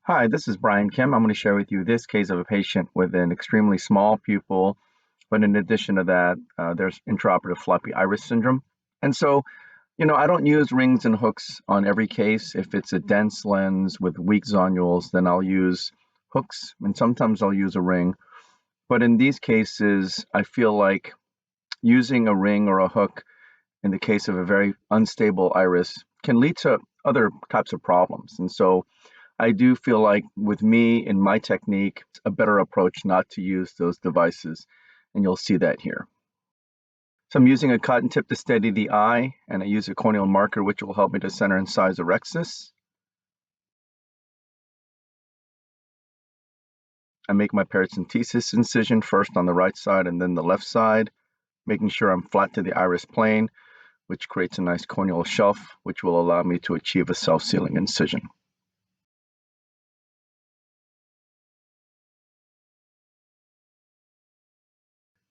Hi, this is Brian Kim. I'm going to share with you this case of a patient with an extremely small pupil, but in addition to that, there's intraoperative floppy iris syndrome. And so, I don't use rings and hooks on every case. If it's a dense lens with weak zonules, then I'll use hooks, and sometimes I'll use a ring. But in these cases, I feel like using a ring or a hook in the case of a very unstable iris can lead to other types of problems. And so I do feel like with me and my technique, it's a better approach not to use those devices, and you'll see that here. So I'm using a cotton tip to steady the eye, and I use a corneal marker, which will help me to center and size the rexus. I make my paracentesis incision first on the right side and then the left side, making sure I'm flat to the iris plane, which creates a nice corneal shelf, which will allow me to achieve a self-sealing incision.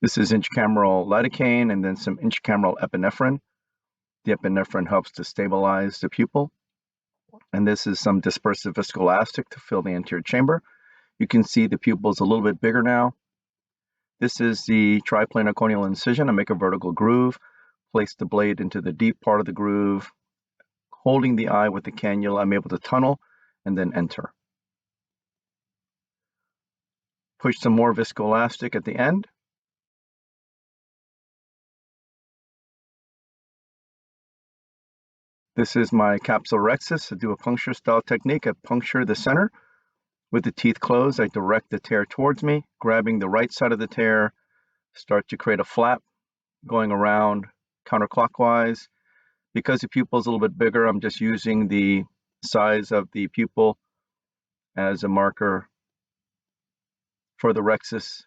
This is intracameral lidocaine and then some intracameral epinephrine. The epinephrine helps to stabilize the pupil. And this is some dispersive viscoelastic to fill the anterior chamber. You can see the pupil is a little bit bigger now. This is the triplanar corneal incision. I make a vertical groove, place the blade into the deep part of the groove. Holding the eye with the cannula, I'm able to tunnel and then enter. Push some more viscoelastic at the end. This is my capsule rexus. I do a puncture style technique. I puncture the center. With the teeth closed, I direct the tear towards me, grabbing the right side of the tear, start to create a flap, going around counterclockwise. Because the pupil is a little bit bigger, I'm just using the size of the pupil as a marker for the rexus.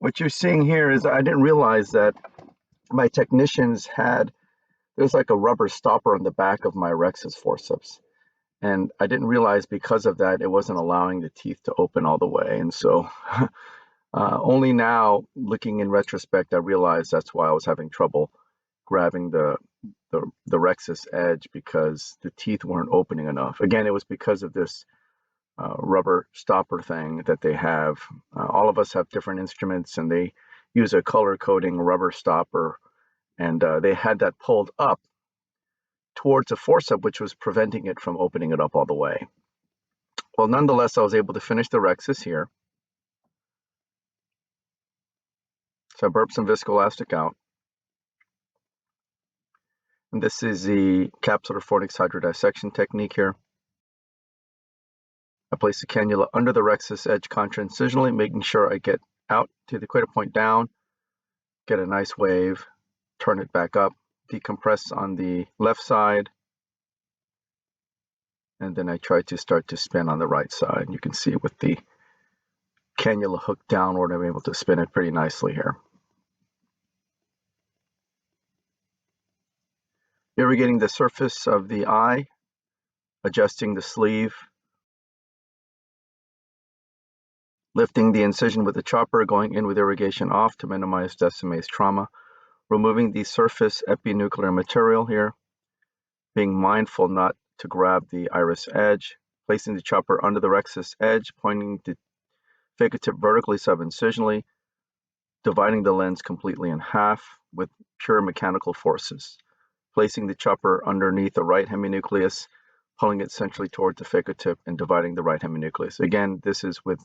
What you're seeing here is I didn't realize that my technicians there's like a rubber stopper on the back of my rexus forceps. And I didn't realize because of that, it wasn't allowing the teeth to open all the way. And so only now, looking in retrospect, I realized that's why I was having trouble grabbing the rexus edge, because the teeth weren't opening enough. Again, it was because of this rubber stopper thing that they have. All of us have different instruments, and they use a color coding rubber stopper, and they had that pulled up towards the forceps, which was preventing it from opening it up all the way. Well, nonetheless, I was able to finish the rexus here. So I burped some viscoelastic out. And this is the capsular fornix hydrodissection technique here. I place the cannula under the rexus edge contra-incisionally, making sure I get out to the equator point down, get a nice wave, turn it back up, decompress on the left side, and then I try to start to spin on the right side. You can see with the cannula hooked downward, I'm able to spin it pretty nicely here. Irrigating the surface of the eye, adjusting the sleeve, lifting the incision with the chopper, going in with irrigation off to minimize Descemet's trauma, removing the surface epinuclear material here, being mindful not to grab the iris edge, placing the chopper under the rexus edge, pointing the phaco-tip vertically sub-incisionally, dividing the lens completely in half with pure mechanical forces, placing the chopper underneath the right heminucleus, pulling it centrally towards the phaco-tip and dividing the right heminucleus. Again, this is with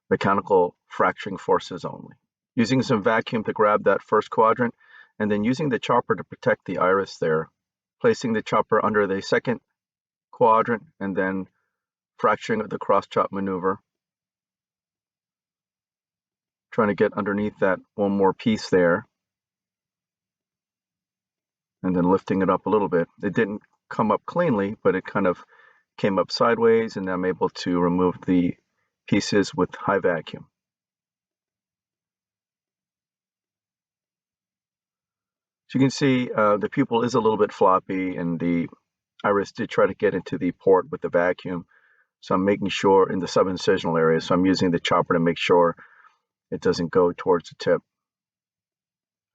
mechanical fracturing forces only. Using some vacuum to grab that first quadrant, and then using the chopper to protect the iris there, placing the chopper under the second quadrant, and then fracturing with the cross-chop maneuver, trying to get underneath that one more piece there, and then lifting it up a little bit. It didn't come up cleanly, but it kind of came up sideways, and I'm able to remove the pieces with high vacuum. So you can see the pupil is a little bit floppy, and the iris did try to get into the port with the vacuum. So I'm making sure in the subincisional area, so I'm using the chopper to make sure it doesn't go towards the tip.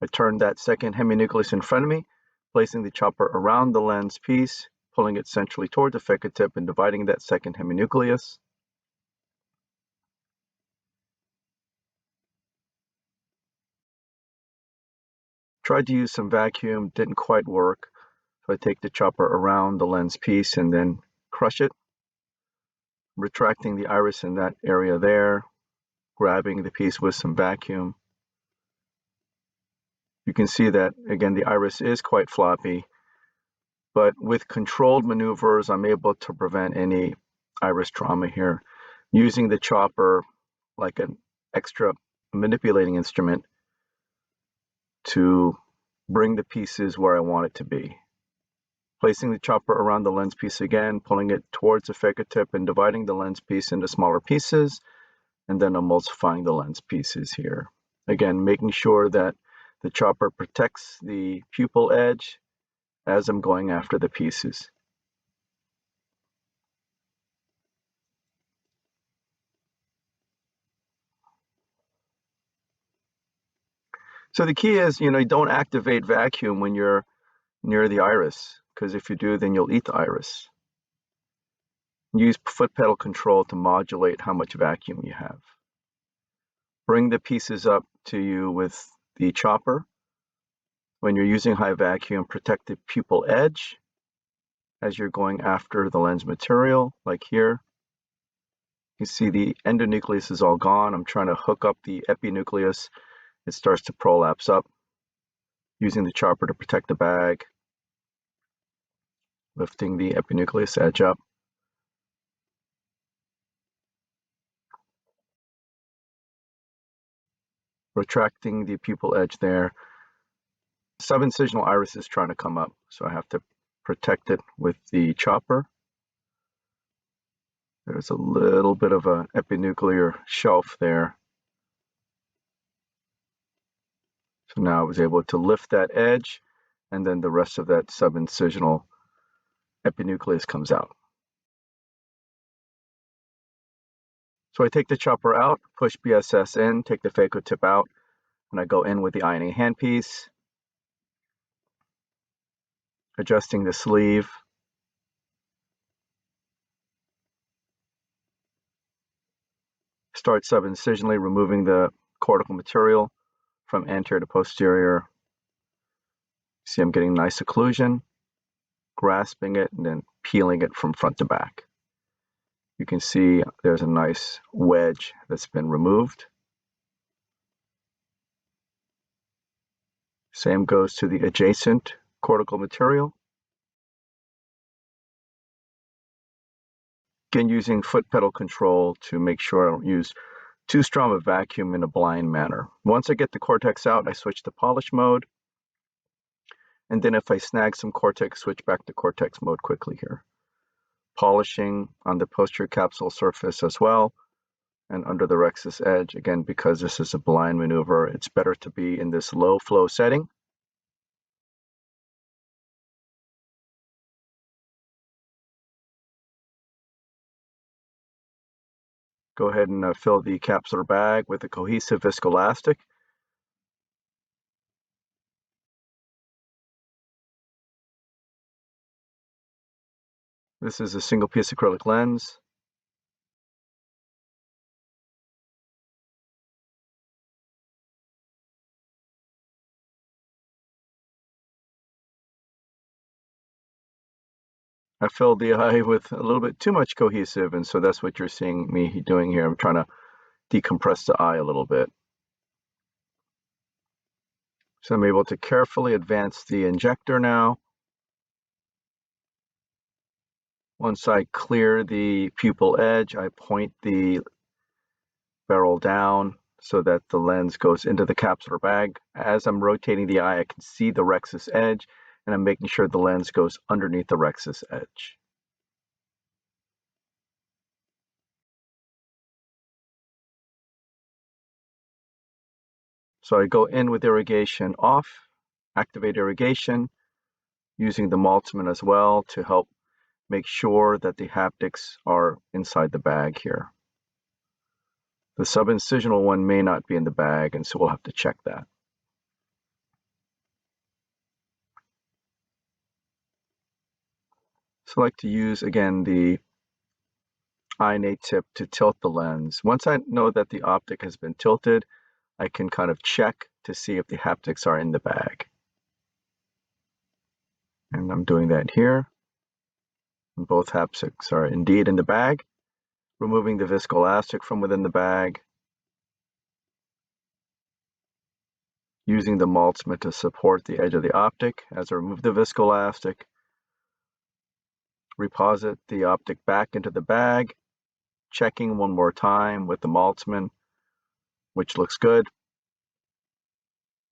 I turn that second heminucleus in front of me, placing the chopper around the lens piece, pulling it centrally toward the phaco tip and dividing that second heminucleus. Tried to use some vacuum, didn't quite work. So I take the chopper around the lens piece and then crush it, retracting the iris in that area there, grabbing the piece with some vacuum. You can see that, again, the iris is quite floppy, but with controlled maneuvers, I'm able to prevent any iris trauma here, using the chopper like an extra manipulating instrument to bring the pieces where I want it to be. Placing the chopper around the lens piece again, pulling it towards the phaco tip and dividing the lens piece into smaller pieces, and then emulsifying the lens pieces here. Again, making sure that the chopper protects the pupil edge as I'm going after the pieces. So the key is, you don't activate vacuum when you're near the iris, because if you do, then you'll eat the iris. Use foot pedal control to modulate how much vacuum you have. Bring the pieces up to you with the chopper. When you're using high vacuum, protect the pupil edge as you're going after the lens material, like here. You see the endonucleus is all gone. I'm trying to hook up the epinucleus. It starts to prolapse up, using the chopper to protect the bag, lifting the epinucleus edge up. Retracting the pupil edge there. Subincisional iris is trying to come up, so I have to protect it with the chopper. There's a little bit of an epinuclear shelf there. So now I was able to lift that edge, and then the rest of that subincisional epinucleus comes out. So I take the chopper out, push BSS in, take the phaco tip out, and I go in with the ironing handpiece, adjusting the sleeve. Start subincisionally removing the cortical material from anterior to posterior. See, I'm getting nice occlusion, grasping it, and then peeling it from front to back. You can see there's a nice wedge that's been removed. Same goes to the adjacent cortical material. Again, using foot pedal control to make sure I don't use too strong a vacuum in a blind manner. Once I get the Cortex out, I switch to polish mode. And then if I snag some Cortex, switch back to Cortex mode quickly here. Polishing on the posterior capsule surface as well, and under the rexus edge. Again, because this is a blind maneuver, it's better to be in this low flow setting. Go ahead and fill the capsular bag with a cohesive viscoelastic. This is a single piece acrylic lens. I filled the eye with a little bit too much cohesive, and so that's what you're seeing me doing here. I'm trying to decompress the eye a little bit. So I'm able to carefully advance the injector now. Once I clear the pupil edge, I point the barrel down so that the lens goes into the capsular bag. As I'm rotating the eye, I can see the rexus edge, and I'm making sure the lens goes underneath the rexus edge. So I go in with irrigation off, activate irrigation, using the Maltzman as well to help make sure that the haptics are inside the bag here. The subincisional one may not be in the bag, and so we'll have to check that. So I like to use, again, the I&A tip to tilt the lens. Once I know that the optic has been tilted, I can kind of check to see if the haptics are in the bag. And I'm doing that here. And both haptics are indeed in the bag. Removing the viscoelastic from within the bag. Using the Maltzman to support the edge of the optic as I remove the viscoelastic. Reposit the optic back into the bag. Checking one more time with the Maltzman, which looks good.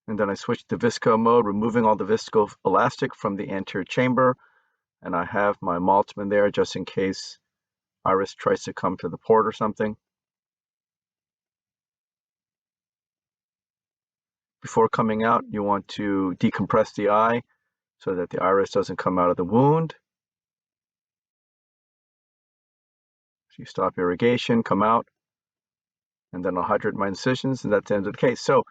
And then I switch to visco mode, removing all the viscoelastic from the anterior chamber. And I have my Maltzman there just in case iris tries to come to the port or something. Before coming out, you want to decompress the eye so that the iris doesn't come out of the wound. So you stop irrigation, come out, and then I'll hydrate my incisions, and that's the end of the case. So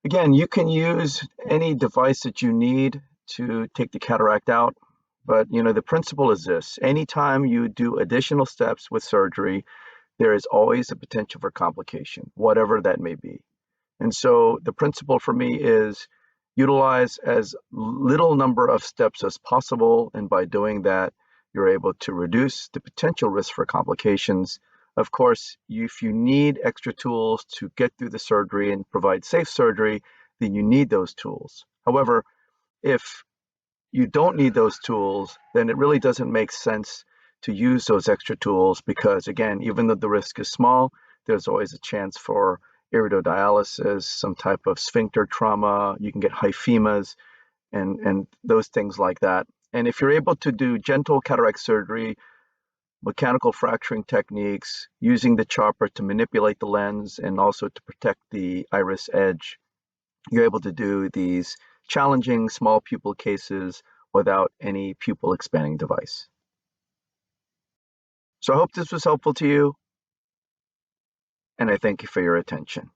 again, you can use any device that you need to take the cataract out, but the principle is this: anytime you do additional steps with surgery, there is always a potential for complication, whatever that may be. And so the principle for me is utilize as little number of steps as possible, and by doing that, you're able to reduce the potential risk for complications. Of course, if you need extra tools to get through the surgery and provide safe surgery, then you need those tools. However, if you don't need those tools, then it really doesn't make sense to use those extra tools because, again, even though the risk is small, there's always a chance for iridodialysis, some type of sphincter trauma. You can get hyphemas and those things like that. And if you're able to do gentle cataract surgery, mechanical fracturing techniques, using the chopper to manipulate the lens and also to protect the iris edge, you're able to do these challenging small pupil cases without any pupil expanding device. So I hope this was helpful to you, and I thank you for your attention.